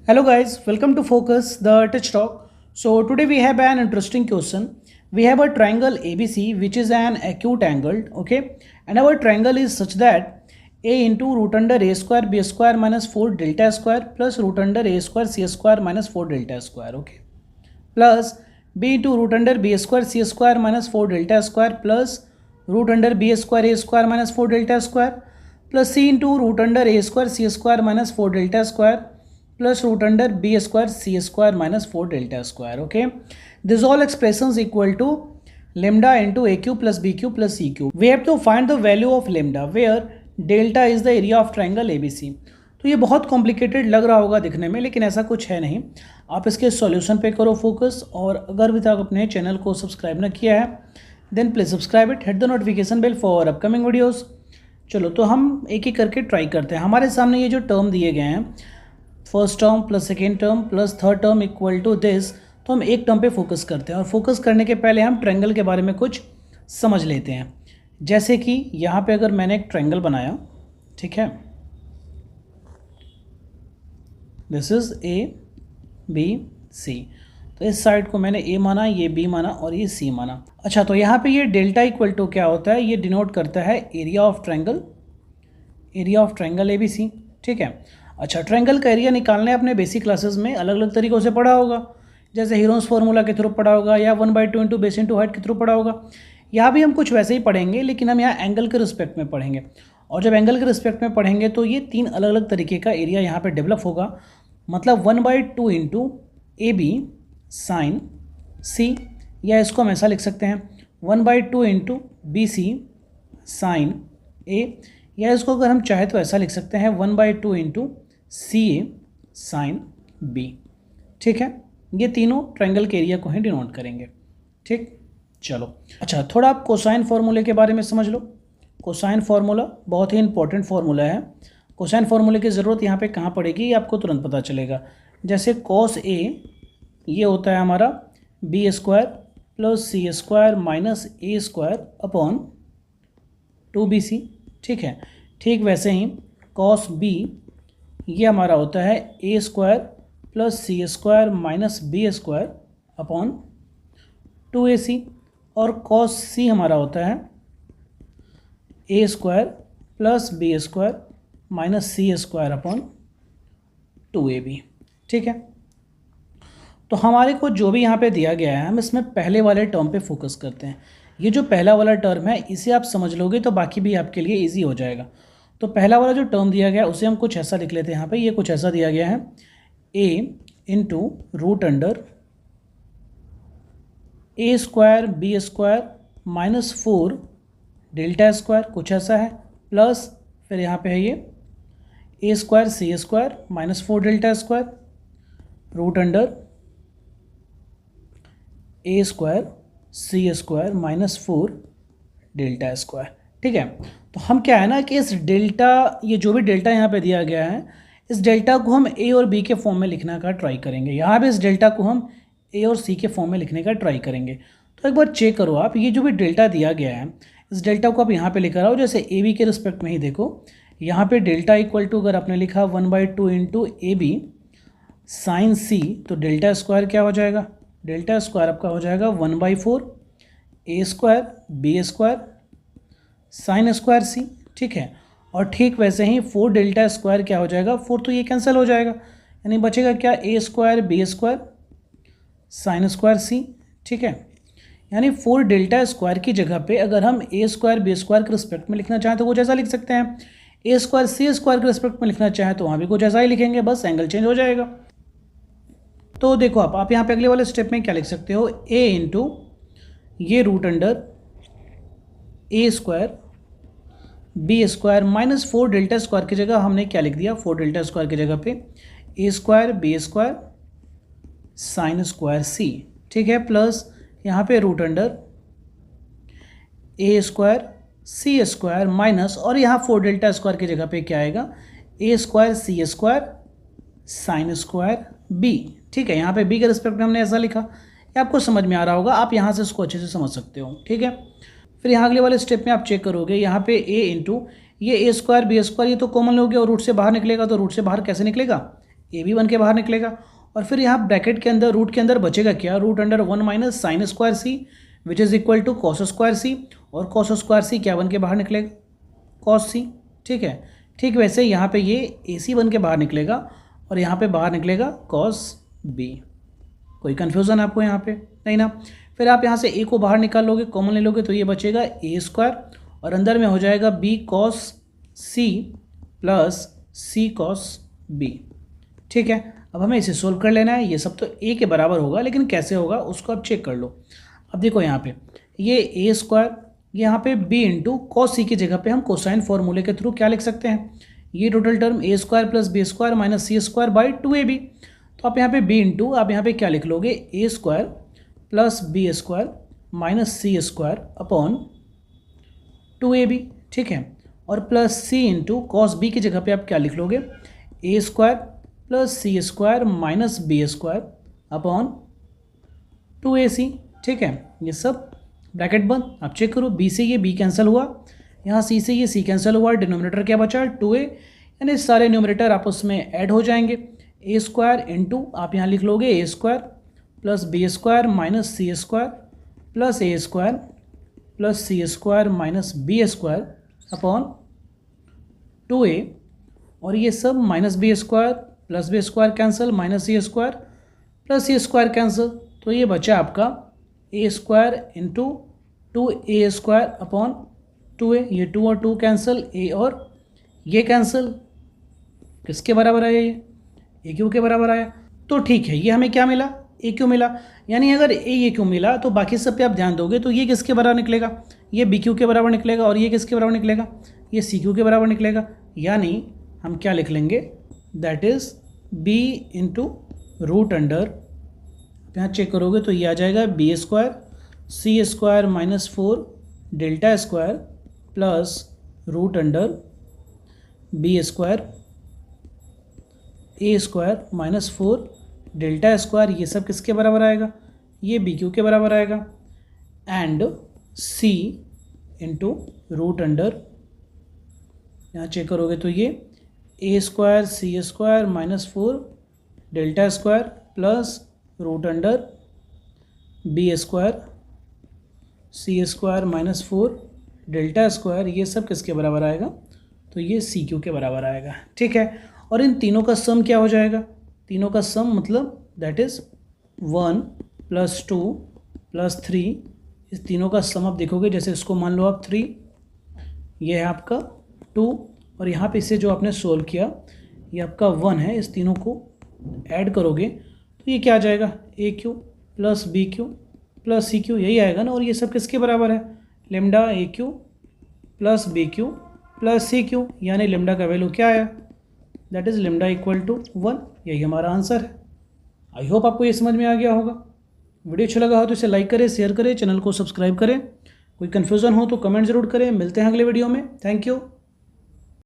Hello guys, welcome to Focus, the Touch Talk. So today we have an interesting question. We have a triangle ABC which is an acute angle, okay? And our triangle is such that a into root under a square b square minus 4 delta square plus root under a square c square minus 4 delta square, okay? Plus b into root under b square c square minus 4 delta square plus root under b square a square minus 4 delta square plus c into root under a square c square minus 4 delta square plus root under b square c square minus 4 delta square. Okay, this all expressions equal to lambda into a cube plus b cube plus c cube. We have to find the value of lambda where delta is the area of triangle ABC. तो ये बहुत complicated लग रहा होगा दिखने में, लेकिन ऐसा कुछ है नहीं. आप इसके सॉल्यूशन पे करो फोकस, और अगर अभी तक अपने चैनल को सब्सक्राइब ना किया है then please subscribe it, hit the notification bell for upcoming videos. चलो तो हम एक एक करके ट्राई करते हैं. हमारे सामने ये जो टर्म दिए गए हैं, first term plus second term plus third term equal to this, तो हम एक टर्म पे फोकस करते हैं. और फोकस करने के पहले हम ट्रायंगल के बारे में कुछ समझ लेते हैं. जैसे कि यहाँ पे अगर मैंने एक ट्रायंगल बनाया, ठीक है, this is A B C, तो इस साइड को मैंने ए माना, ये बी माना और ये सी माना. अच्छा, तो यहाँ पे ये डेल्टा इक्वल टू क्या होता है, ये डिनोट करता है area of triangle A B C. ठीक है. अच्छा, ट्रायंगल का एरिया निकालना है, अपने बेसिक क्लासेस में अलग अलग तरीक़ों से पढ़ा होगा, जैसे हीरोन्स फार्मूला के थ्रू पढ़ा होगा या 1/2 इंटू बेस इंटू हाइट के थ्रू पढ़ा होगा. यहाँ भी हम कुछ वैसे ही पढ़ेंगे, लेकिन हम यहाँ एंगल के रिस्पेक्ट में पढ़ेंगे. और जब एंगल के रिस्पेक्ट में पढ़ेंगे तो ये तीन अलग अलग तरीके का एरिया यहाँ पे डेवलप होगा. मतलब 1/2 इंटू ए बी साइन सी, या इसको हम ऐसा लिख सकते हैं 1/2 इंटू बी सी साइन ए, या इसको अगर हम चाहे तो ऐसा लिख सकते हैं 1/2 इंटू सी ए साइन बी. ठीक है, ये तीनों ट्रायंगल के एरिया को ही डिनोट करेंगे. ठीक, चलो. अच्छा, थोड़ा आप कोसाइन फार्मूले के बारे में समझ लो. कोसाइन फार्मूला बहुत ही इंपॉर्टेंट फार्मूला है. कोसाइन फार्मूले की ज़रूरत यहाँ पे कहाँ पड़ेगी, ये आपको तुरंत पता चलेगा. जैसे कॉस ए, ये होता है हमारा B square plus C square minus ए स्क्वायर अपॉन 2bc. ठीक है. ठीक वैसे ही कॉस बी, ये हमारा होता है A square plus C square minus B square upon 2ac. और कॉस सी हमारा होता है A square plus B square minus C square upon 2ab. ठीक है. तो हमारे को जो भी यहाँ पे दिया गया है, हम इसमें पहले वाले टर्म पे फोकस करते हैं. ये जो पहला वाला टर्म है, इसे आप समझ लोगे तो बाकी भी आपके लिए इजी हो जाएगा. तो पहला वाला जो टर्म दिया गया है उसे हम कुछ ऐसा लिख लेते हैं. यहाँ पे ये कुछ ऐसा दिया गया है, a into root under A square B square minus 4 delta square, कुछ ऐसा है, प्लस फिर यहाँ पे है ये A square C square minus 4 delta square root under A square C square minus 4 delta square. ठीक है. तो हम क्या है ना कि इस डेल्टा, ये जो भी डेल्टा यहाँ पे दिया गया है, इस डेल्टा को हम ए और बी के फॉर्म में लिखने का ट्राई करेंगे. यहाँ भी इस डेल्टा को हम ए और सी के फॉर्म में लिखने का ट्राई करेंगे. तो एक बार चेक करो आप, ये जो भी डेल्टा दिया गया है, इस डेल्टा को आप यहाँ पे लिख रहा हो. जैसे ए बी के रिस्पेक्ट में ही देखो, यहाँ पे डेल्टा इक्वल टू अगर आपने लिखा 1/2 इंटू ए बी साइन सी, तो डेल्टा स्क्वायर क्या हो जाएगा, डेल्टा स्क्वायर आपका हो जाएगा 1/4 A square B square sine square C. ठीक है. और ठीक वैसे ही 4 डेल्टा स्क्वायर क्या हो जाएगा, 4 तो ये कैंसिल हो जाएगा, यानी बचेगा क्या, A square B square sine square C. ठीक है. यानी 4 डेल्टा स्क्वायर की जगह पे अगर हम ए स्क्वायर बी स्क्वायर के रिस्पेक्ट में लिखना चाहें तो कुछ ऐसा लिख सकते हैं. ए स्क्वायर सी स्क्वायर के रिस्पेक्ट में लिखना चाहें तो वहाँ भी कुछ ऐसा ही लिखेंगे, बस एंगल चेंज हो जाएगा. तो देखो आप यहाँ पे अगले वाले स्टेप में क्या लिख सकते हो, ए इंटू ये root under A square B square minus 4 delta square की जगह हमने क्या लिख दिया, 4 डेल्टा स्क्वायर की जगह पे A square B square sine square C. ठीक है. प्लस यहाँ पे root under A square C square minus, और यहाँ 4 डेल्टा स्क्वायर की जगह पे क्या आएगा, ए square C square sine square B. ठीक है. यहाँ पे बी के रिस्पेक्ट में हमने ऐसा लिखा, ये आपको समझ में आ रहा होगा, आप यहाँ से इसको अच्छे से समझ सकते हो. ठीक है. फिर यहाँ अगले वाले स्टेप में आप चेक करोगे, यहाँ पे ए इंटू ये ए स्क्वायर बी स्क्वायर, ये तो कॉमन हो गया और रूट से बाहर निकलेगा, तो रूट से बाहर कैसे निकलेगा, ए भी 1 के बाहर निकलेगा। और फिर यहाँ ब्रैकेट के अंदर रूट के अंदर बचेगा क्या, root under 1 minus sine square C which is equal to cos square C, और कॉस स्क्वायर सी क्या 1 के बाहर निकलेगा, कॉस सी। ठीक है, ठीक वैसे यहाँ पे ये ए सी 1 के बाहर निकलेगा और यहाँ पे बाहर निकलेगा कॉस बी। कोई कन्फ्यूज़न आपको यहाँ पे नहीं ना। फिर आप यहाँ से ए को बाहर निकाल लोगे, कॉमन ले लोगे, तो ये बचेगा ए स्क्वायर और अंदर में हो जाएगा बी कॉस सी प्लस सी कॉस बी। ठीक है, अब हमें इसे सोल्व कर लेना है। ये सब तो ए के बराबर होगा, लेकिन कैसे होगा उसको आप चेक कर लो। अब देखो यहाँ पे ये ए स्क्वायर, यहाँ पे बी इंटू कॉस सी की जगह पे हम कोसाइन फॉर्मूले के थ्रू क्या लिख सकते हैं, ये total term A square plus B square minus C square by 2ab। तो आप यहाँ पे बी इंटू आप यहाँ पे क्या लिख लोगे, A square plus B square minus C square upon 2ab। ठीक है, और plus C into cos B की जगह पे आप क्या लिख लोगे, A square plus C square minus B square upon 2ac। ठीक है, ये सब ब्रैकेट बंद। आप चेक करो, बी से ये बी कैंसिल हुआ, यहाँ सी से ये सी कैंसिल हुआ, डिनोमिनेटर क्या बचा 2a, यानी सारे न्यूमरेटर आपस में ऐड हो जाएंगे। ए स्क्वायर इंटू आप यहाँ लिख लोगे A square plus B square minus C square plus A square plus C square minus B square upon 2a, और ये सब minus B square plus B square cancel minus C square plus C square cancel, तो ये बचा आपका A square into 2a square upon 2a। ये 2 और 2 cancel, ए और ये कैंसिल, किसके बराबर आया, ये क्यू के बराबर आया। तो ठीक है, ये हमें क्या मिला, ए क्यू मिला। यानी अगर ए क्यू मिला तो बाकी सब पे आप ध्यान दोगे तो ये किसके बराबर निकलेगा, ये बी क्यू के बराबर निकलेगा, और ये किसके बराबर निकलेगा, ये सी क्यू के बराबर निकलेगा। यानी हम क्या लिख लेंगे, that is B into root under, यहाँ चेक करोगे तो ये आ जाएगा B square C square minus 4 delta square plus root under B square A square minus 4 delta square, ये सब किसके बराबर आएगा, ये बी क्यू के बराबर आएगा, and C into root under, यहाँ चेक करोगे तो ये A square C square minus 4 delta square plus root under B square C square minus 4 delta square, ये सब किसके बराबर आएगा, तो ये सी क्यू के बराबर आएगा। ठीक है, और इन तीनों का सम क्या हो जाएगा, तीनों का सम मतलब दैट इज़ 1 प्लस 2 प्लस 3, इस तीनों का सम आप देखोगे, जैसे इसको मान लो आप 3, ये है आपका 2, और यहाँ पे इसे जो आपने सोल्व किया ये आपका 1 है, इस तीनों को ऐड करोगे तो ये क्या आ जाएगा, A Q plus B Q plus C Q, यही आएगा ना। और ये सब किसके बराबर है, lambda A Q plus B Q plus C Q, यानी लेमडा का वैल्यू क्या आया, that is lambda equal to 1। यही हमारा आंसर है। आई होप आपको ये समझ में आ गया होगा। वीडियो अच्छा लगा हो तो इसे लाइक करें, शेयर करें, चैनल को सब्सक्राइब करें। कोई कन्फ्यूज़न हो तो कमेंट ज़रूर करें। मिलते हैं अगले वीडियो में। Thank you.